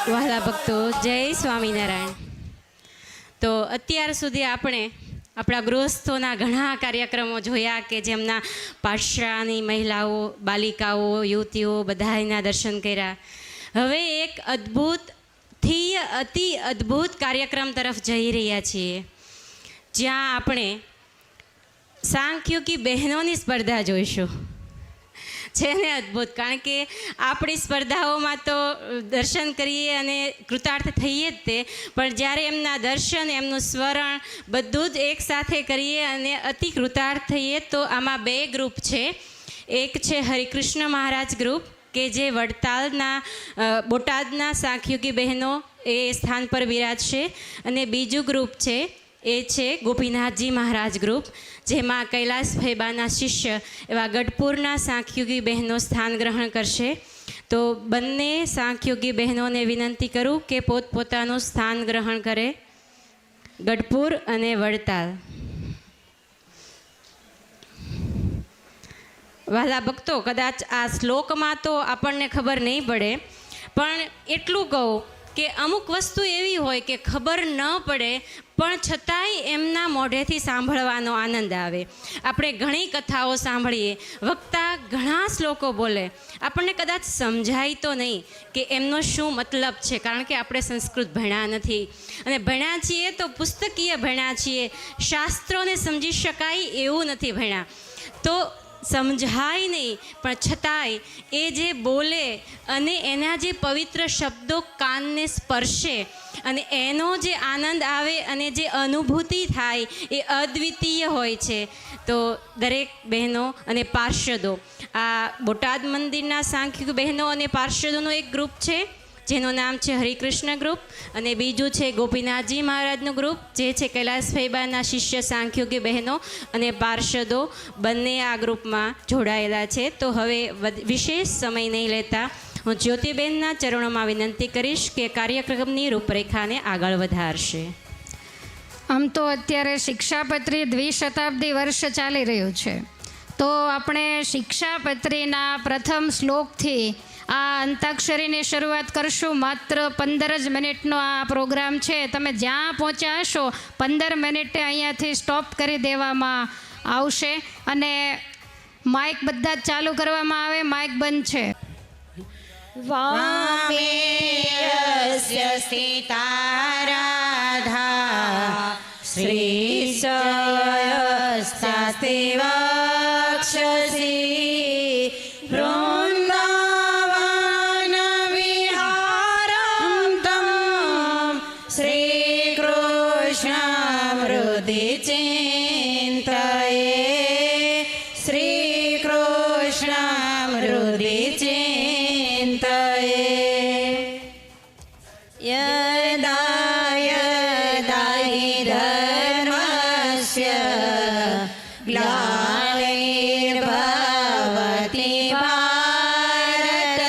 વહાલા ભક્તો, જય સ્વામિનારાયણ. તો અત્યાર સુધી આપણે આપણા ગૃહસ્થોના ઘણા કાર્યક્રમો જોયા કે જેમના પાઠશાળાની મહિલાઓ, બાલિકાઓ, યુવતીઓ બધાના દર્શન કર્યા. હવે એક અદ્ભુતથી અતિ અદ્ભુત કાર્યક્રમ તરફ જઈ રહ્યા છીએ, જ્યાં આપણે સાંખ્યોગી બહેનોની સ્પર્ધા જોઈશું. છે ને અદ્ભુત, કારણ કે આપણી સ્પર્ધાઓમાં તો દર્શન કરીએ અને કૃતાર્થ થઈએ જ તે, પણ જ્યારે એમના દર્શન, એમનું સ્મરણ બધું જ એક સાથે કરીએ અને અતિ કૃતાર્થ થઈએ, તો આમાં બે ગ્રુપ છે. એક છે હરિકૃષ્ણ મહારાજ ગ્રુપ, કે જે વડતાલના બોટાદના સાંખ્યોગી બહેનો એ સ્થાન પર બિરાજશે, અને બીજું ગ્રુપ છે એ છે ગોપીનાથજી મહારાજ ગ્રુપ, જેમાં કૈલાસ ભૈબાના શિષ્ય એવા ગઢપુરના સાંખ્યોગી બહેનો સ્થાન ગ્રહણ કરશે. તો બંને સાંખ્યોગી બહેનોને વિનંતી કરું કે પોતપોતાનું સ્થાન ગ્રહણ કરે, ગઢપુર અને વડતાલ. વહાલા ભક્તો, કદાચ આ શ્લોકમાં તો આપણને ખબર નહીં પડે, પણ એટલું કહું કે અમુક વસ્તુ એવી હોય કે ખબર ન પડે પણ છતાંય એમના મોઢેથી સાંભળવાનો આનંદ આવે. આપણે ઘણી કથાઓ સાંભળીએ, વક્તા ઘણા શ્લોકો બોલે, આપણને કદાચ સમજાય તો નહીં કે એમનો શું મતલબ છે, કારણ કે આપણે સંસ્કૃત ભણ્યા નથી, અને ભણ્યા છીએ તો પુસ્તકીય ભણ્યા છીએ, શાસ્ત્રોને સમજી શકાય એવું નથી ભણ્યા. તો સમજાય નહીં, પણ છતાંય એ જે બોલે અને એના જે પવિત્ર શબ્દો કાનને સ્પર્શે અને એનો જે આનંદ આવે અને જે અનુભૂતિ થાય એ અદ્વિતીય હોય છે. તો દરેક બહેનો અને પાર્ષદો, આ બોટાદ મંદિરના સાંખ્યિક બહેનો અને પાર્ષદોનો એક ગ્રુપ છે જેનું નામ છે હરિકૃષ્ણ ગ્રુપ, અને બીજું છે ગોપીનાથજી મહારાજનું ગ્રુપ, જે છે કૈલાસ ભૈબાના શિષ્ય સાંખ્યોગી બહેનો અને પાર્ષદો, બંને આ ગ્રુપમાં જોડાયેલા છે. તો હવે વિશેષ સમય નહીં લેતા હું જ્યોતિબેનના ચરણોમાં વિનંતી કરીશ કે કાર્યક્રમની રૂપરેખાને આગળ વધારશે. આમ તો અત્યારે શિક્ષાપત્રી દ્વિશતાબ્દી વર્ષ ચાલી રહ્યું છે, તો આપણે શિક્ષાપત્રીના પ્રથમ શ્લોકથી આ અંતાક્ષરીની શરૂઆત કરશું. માત્ર 15 જ મિનિટનો આ પ્રોગ્રામ છે. તમે જ્યાં પહોંચ્યા હશો 15 મિનિટે અહીંયાથી સ્ટોપ કરી દેવામાં આવશે, અને માઇક બધા જ ચાલુ કરવામાં આવે. માઇક બંધ છે. વામેયસ્ય સ્થિતારાધા શ્રીશયસ્યાસ્તે વક્ષસી વૃંદાવન વિહારં તં શ્રીકૃષ્ણ હૃદિ ચિંતયે, શ્રીકૃષ્ણ હૃદિ ચિંતયે. યદા યદા હિ ધર્મસ્ય ગ્લાનિર્ભવતિ ભારત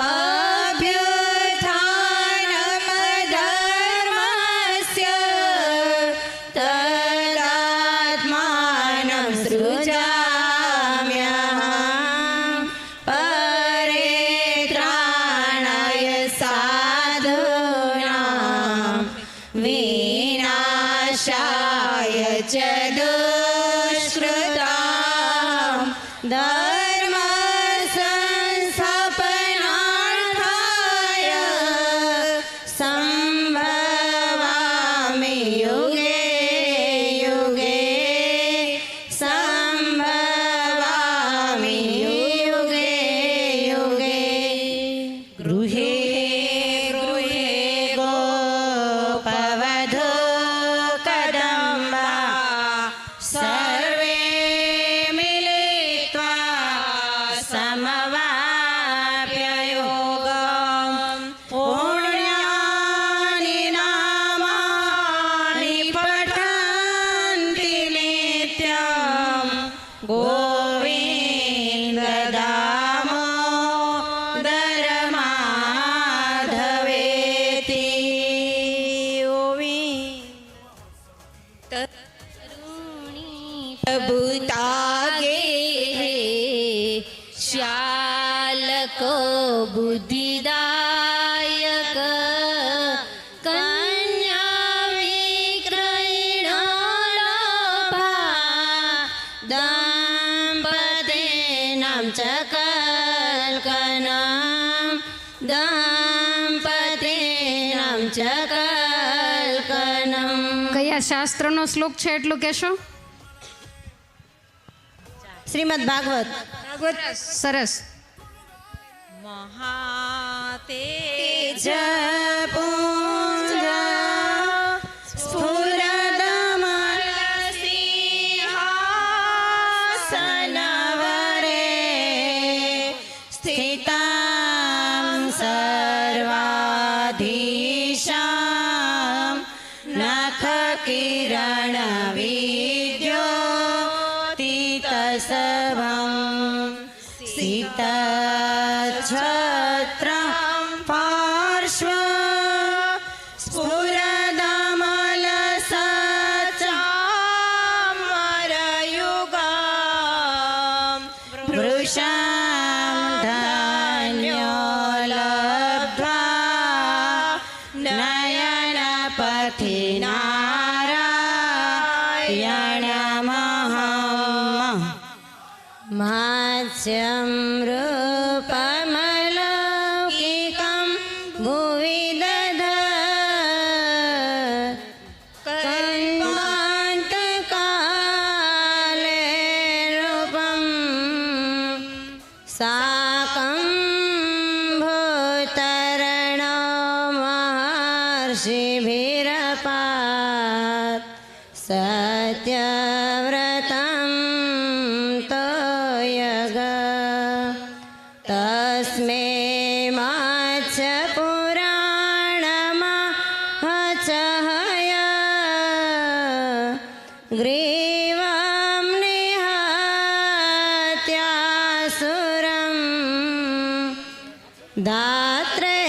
અભ્યુત્થાનમ ધર્મસ્ય તદાત્માનં સૃજામ્યહં પરિત્રાણાય સાધૂનાં વિનાશાય ચ દુષ્કૃતાં ધર્મ સંસ્થાપનાર્થાય સંભવામિ યુગે યુગે, સંભવામિ યુગે યુગે. ગૃહે ગૃહે ગોપવધૂ કદંબા સર્વે મિલિત્વા સમવાપ્ય યોગમ પુણ્યાનિ નામાનિ પઠન્તિ નિત્યં ગોવિંદ દામોદર માધવેતિ. ભૂતાગે શ્યાલકો બુદ્ધિદા દંપતીનામ ચ કલ્કનમ. કયા શાસ્ત્રનો શ્લોક છે એટલું કહેશો? શ્રીમદ ભાગવત. સરસ. મહાતેજ પુંજ સ્ફુરદમલસિંહાસનવરે સ્થિતાં સર્વાધીશાં નખકિરણવિદ્યોતિતસભં સીતછત્રં પાર્શ્વ સ્ફુરદમલસચામરયુગાં વૃષાં ધન્યો લબ્ધ્વા નયનપથિ નારાયણમહં માત્સ્યં રૂપમલૌકિકં ભુવિ કલ્પાन्तकाले रूपं साकं भूतरणो महर्षिभिरपात् सत्यव्रतं तोयग तस्मै मत्स्यपुराणमहचहय ग्रीवं निहत्यासुरं दात्रे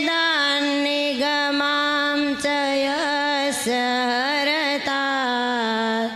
दान्निगमां च यस्य हरतात्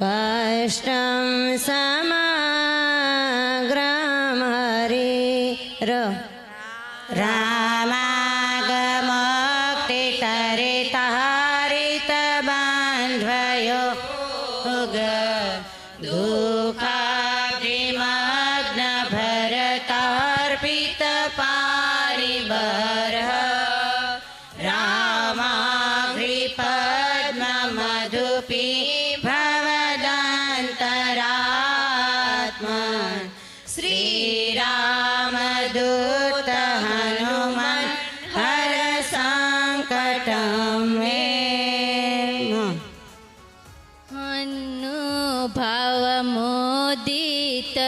कष्टं समग्रं हरिर रामागमोक्तितरितहरितबान्ध्वयो दुःखाग्निमग्नभरतार्पितपारिबर्ह रामाग्रिपद्ममधुपि भवदान्तरात्मन् श्रीरामदूत हनुमन् हर सङ्कटं मे अनुभावमोदित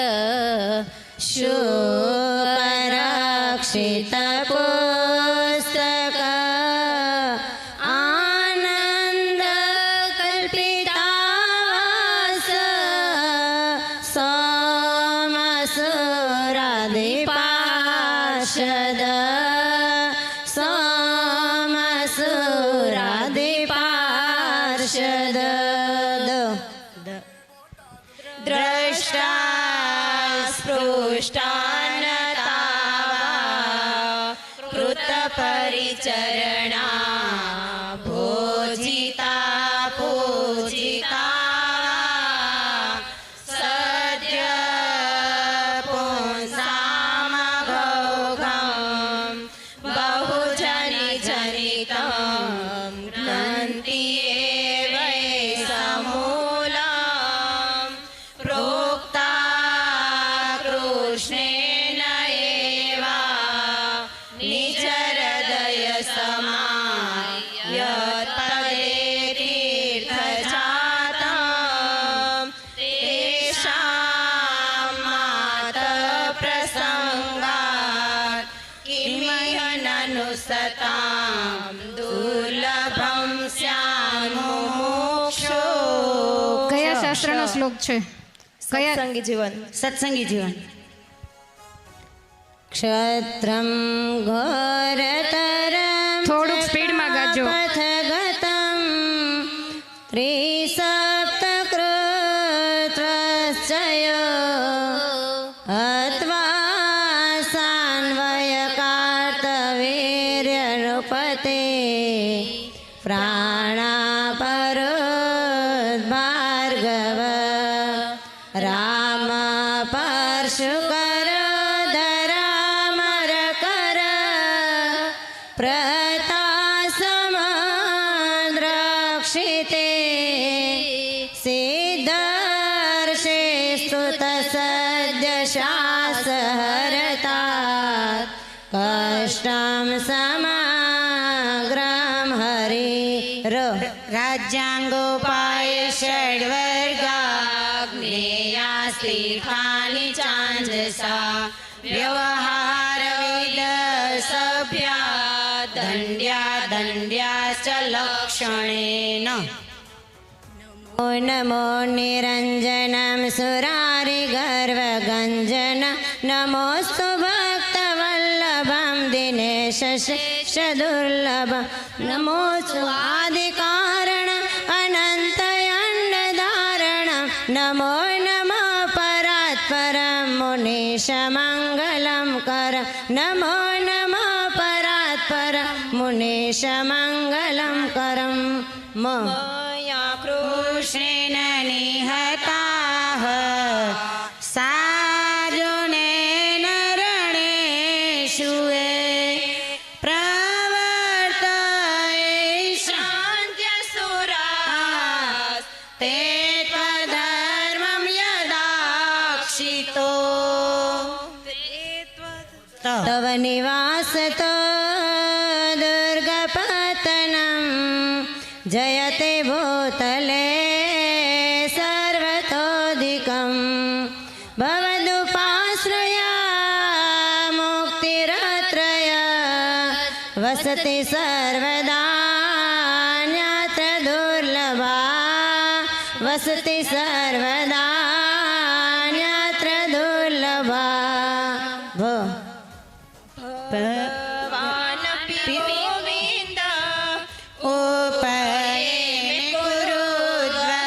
शुपरक्षित पुस्तक आनन्द कल्पितावास सोमसुरादिपार्षद सोमसुरादिपार्षद द्रष्टा स्पृष्टानतावा कृतपरिचरणा भोजिता पूजिता सद्य पुंसामघौघं बहुजनिजनितं ग्रन्थि वै समूलं प्रोक्ता कृष्णेन एव निजहृदय समायत्पदे तीर्थजातं तेषां मातप्रसङ्गात् किमिह ननु सतां दुर्लभं स्यामुमुक्षो. કયા શાસ્ત્રનો શ્લોક છે? કયા? સત્સંગી જીવન. સત્સંગી જીવન. ક્ષત્રમ ઘોરતરમ થોડુંક સ્પીડમાં ગાજો. પથગતમ ત્રિસપ્તકૃત્વશ્ચયો હત્વા સાન્વયકાર્તવીર્યનૃપતે પ્રાણાપરોદ્ભાર્ગવ રામ પરશુકર ધરામરક प्रतासमद्रक्षिते सिद्धर्षे स्तुतसद्यशासहरतात् कष्टं समग्रं हरिर राज्याङ्गोपाय षड्वर्गाग्नेयास्तीर्थानि चाञ्जसा व्यवहारविद सभ्या दण्ड्याश्च लक्षणेन नमो नमो निरञ्जनं सुरारिगर्वगञ्जन नमोऽस्तु भक्तवल्लभं दिनेशदुर्लभं नमोऽस्तु आदिकारण अनन्तयण्डधारणं नमो नमः परात्परं मुनीशमङ्गलं कर नमो नमः परात्परं मुनीशमङ्गलं करं मया कृष्णेन निहताः सार्जुनेन रणेषु प्रवर्तयिष्यन्त्यसुरास्ते त्वधर्मं यदाक्षितो तव निवासतो दुर्गपतनं जयते भूतले सर्वतोऽधिकं भवदुपाश्रया मुक्तिरत्रय वसति सर्वदा न्यत्र दुर्लभा वसति सर्वदा न्यत्र दुर्लभा भवानपि गोविन्द उपयेमे कुरुद्वा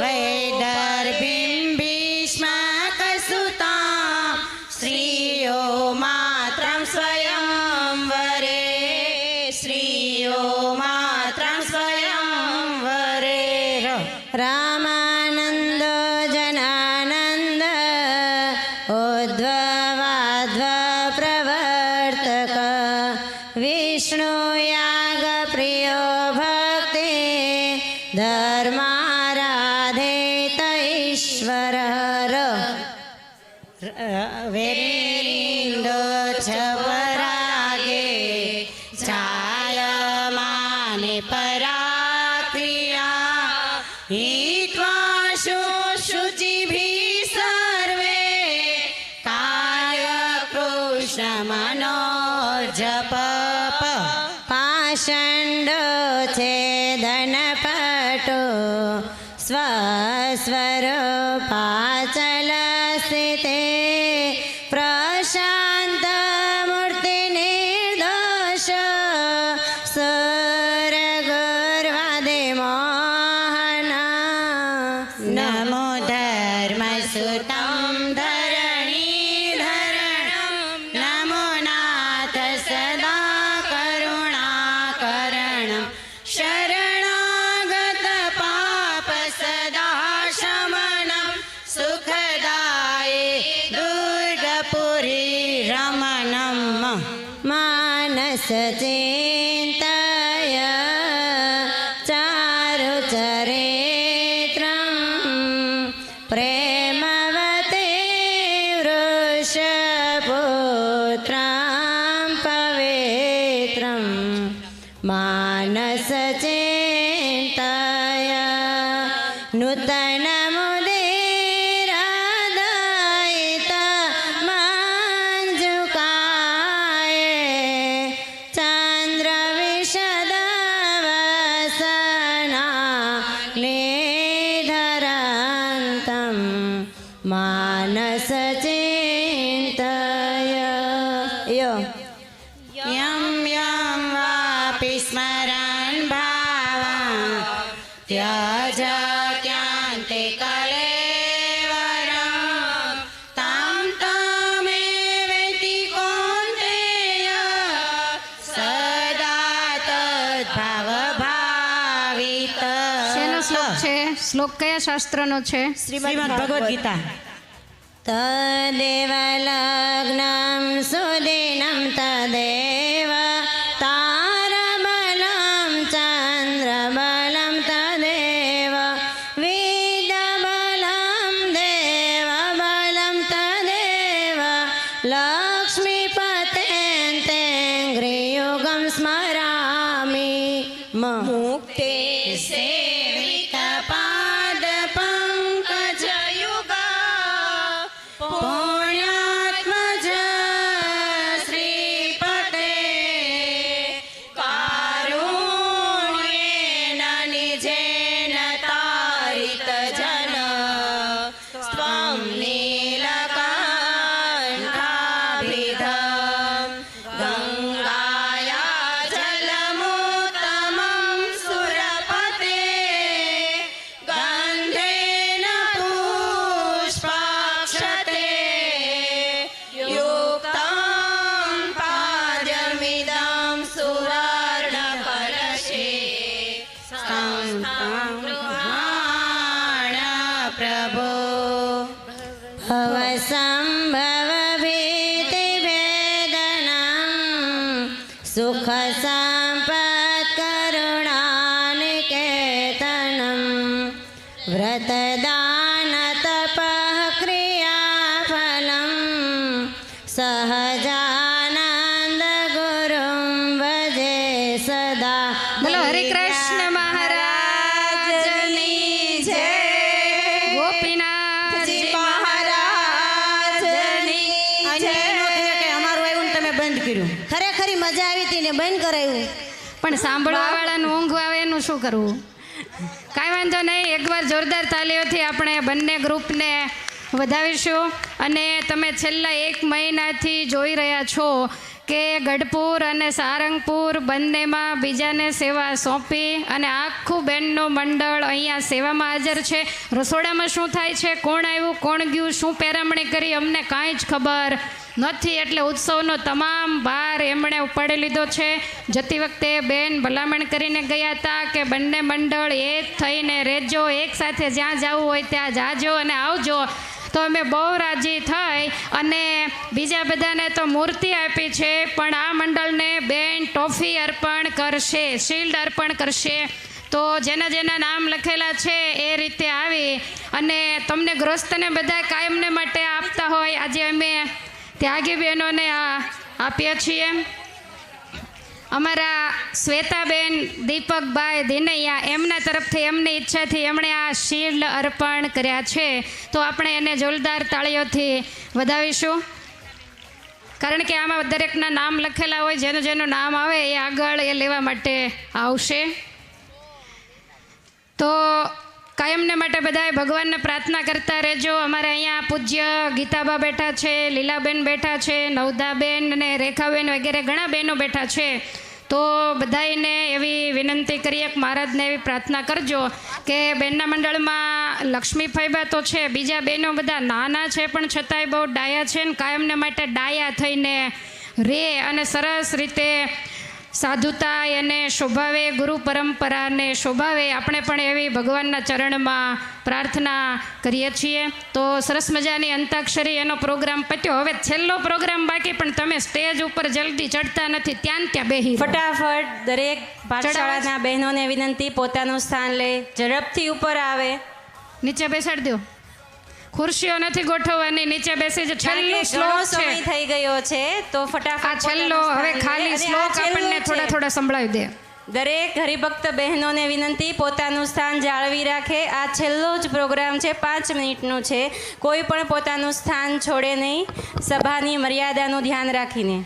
वैदर्भीं भीष्मकसुतां श्रियो मात्रं स्वयंवरे श्रियो मात्रं स्वयंवरे रामानन्दो जनानन्द उद्भवाध्वप्रवर्तक विष्णुयागप्रियो भक्ति धर्माराधेत ईश्वरः वेरिन्दोच्छपरागे जायमाने पराक्रिया हित्वा शुचिभिः सर्वे कायकृष्णमनोजप पाषण्डो छेदनपटो स्वस्वरूपाचलस्थिते प्रशान्तमूर्तिनिर्दोष सुरगुर्वादिमोहना नमो धर्मसुतं धरणीधरणं नमो नाथ सदा करुणाकरणं शरणागतपाप सदा शमनं सुखदाये दुर्गपुरी रमणं मानसचिन्तय चारुचरित्रं प्रेमवते वृषपुत्रां पवित्रं मानसचिन्तय नूतनमुदीरादायित मञ्जुकाय चन्द्रविशदवसना निधरन्तं मानसचिन्तय यं यं वापि स्मरन् भावान् त्यजत्यान्ते कलेवरं तं तमेवेति कौन्तेय सदा तद्भावभावित શેનો શ્લોક છે? શ્લોક કયા શાસ્ત્રનો છે? શ્રીમદ ભગવદ્ ગીતા તદેવ લગ્નમ સુદિનમ તદેવ મુક્તે સેવિત પાદ પંકજ યુગા પુણ્યાત્મજ શ્રીપતે કારુણ્યેન નિજેન તારિત જન સ્ત્વં નીલકંઠાભિધમ ગંગાયા જલમુત્તમં સુરપતે ગંધેન પુષ્પાક્ષતે યુક્તં પાદ્યમિદં સુવર્ણકલશે સંસ્થં ગૃહાણ પ્રભો ભવસંભવ ભીતિભેદનં સુખ સંપત કરુણાનિકેતનં વ્રતદાન તપઃ ક્રિયાફલં સહજાનંદ ગુરું ભજે સદા. બોલો હરે કૃષ્ણ મહારાજની જય. ગોપીનાથજી મહારાજની જય. અમારું આવ્યું ને તમે બંધ કર્યું. ખરેખરી મજા આવી હતી ને બંધ કરાયું. પણ સાંભળવા વાળાનું ઊંઘ આવે એનું શું કરવું? કાંઈ વાંધો નહીં, એકવાર જોરદાર તાલીઓથી આપણે બંને ગ્રુપને વધાવીશું. અને તમે છેલ્લા 1 મહિનાથી જોઈ રહ્યા છો કે ગઢપુર અને સારંગપુર બંનેમાં બીજાને સેવા સોંપી અને આખું બહેનનું મંડળ અહીંયા સેવામાં હાજર છે. રસોડામાં શું થાય છે, કોણ આવ્યું, કોણ ગયું, શું પેરામણી કરી, અમને કાંઈ જ ખબર નથી. એટલે ઉત્સવનો તમામ ભાર એમણે ઉપાડી લીધો છે. જતી વખતે બેન ભલામણ કરીને ગયા હતા કે બંને મંડળ એક થઈને રહેજો, એક સાથે જ્યાં જવું હોય ત્યાં જાજો અને આવજો. તો અમે બહુ રાજી થઈ અને બીજા બધાને તો મૂર્તિ આપી છે, પણ આ મંડળને બેન ટોફી અર્પણ કરશે, શિલ્ડ અર્પણ કરશે. તો જેના જેના નામ લખેલા છે એ રીતે આવી અને તમને ગ્રસ્તને બધા કાયમને માટે આપતા હોય, આજે અમે ત્યાગી બહેનોને આપીએ છીએ. અમારા શ્વેતાબેન દીપકભાઈ દિનૈયા એમના તરફથી એમની ઈચ્છાથી એમણે આ શિલ્ડ અર્પણ કર્યા છે. તો આપણે એને જોરદાર તાળીઓથી વધાવીશું, કારણ કે આમાં દરેકના નામ લખેલા હોય, જેનું જેનું નામ આવે એ આગળ એ લેવા માટે આવશે. તો કાયમને માટે બધાએ ભગવાનને પ્રાર્થના કરતા રહેજો. અમારે અહીંયા પૂજ્ય ગીતાબા બેઠા છે, લીલાબેન બેઠા છે, નવદાબેન અને રેખાબેન વગેરે ઘણા બહેનો બેઠા છે. તો બધાને એવી વિનંતી કરીએ કે મહારાજને એવી પ્રાર્થના કરજો કે બહેનના મંડળમાં લક્ષ્મી ફાઈબા તો છે, બીજા બહેનો બધા નાના છે પણ છતાંય બહુ ડાયા છે ને કાયમને માટે ડાયા થઈને રે અને સરસ રીતે સાધુતા અને શોભાવે, ગુરુ પરંપરાને શોભાવે. આપણે પણ એવી ભગવાનના ચરણમાં પ્રાર્થના કરીએ છીએ. તો સરસ મજાની અંતાક્ષરી એનો પ્રોગ્રામ પત્યો. હવે છેલ્લો પ્રોગ્રામ બાકી, પણ તમે સ્ટેજ ઉપર જલ્દી ચડતા નથી, ત્યાં બેહી રહો. ફટાફટ દરેક પાઠશાળાના બહેનોને વિનંતી, પોતાનું સ્થાન લે, ઝડપથી ઉપર આવે. નીચે બેસાડી દો, ખુરશીઓ નથી ગોઠવવાની, નીચે બેસી જ. કારણ કે છેલ્લો ઘણો શ્લોક સમય છે થઈ ગયો છે, તો ફટાફટ આ છેલ્લો. પોતાનું હવે સ્થાન ખાલી લે. અને શ્લોક આ છેલ્લું આપણને થોડા છે. થોડા સંભળાવી દે. દરેક હરિભક્ત બહેનોને વિનંતી, પોતાનું સ્થાન જાળવી રાખે. આ છેલ્લો જ પ્રોગ્રામ છે, 5 મિનિટનું છે. કોઈ પણ પોતાનું સ્થાન છોડે નહીં, સભાની મર્યાદાનું ધ્યાન રાખીને.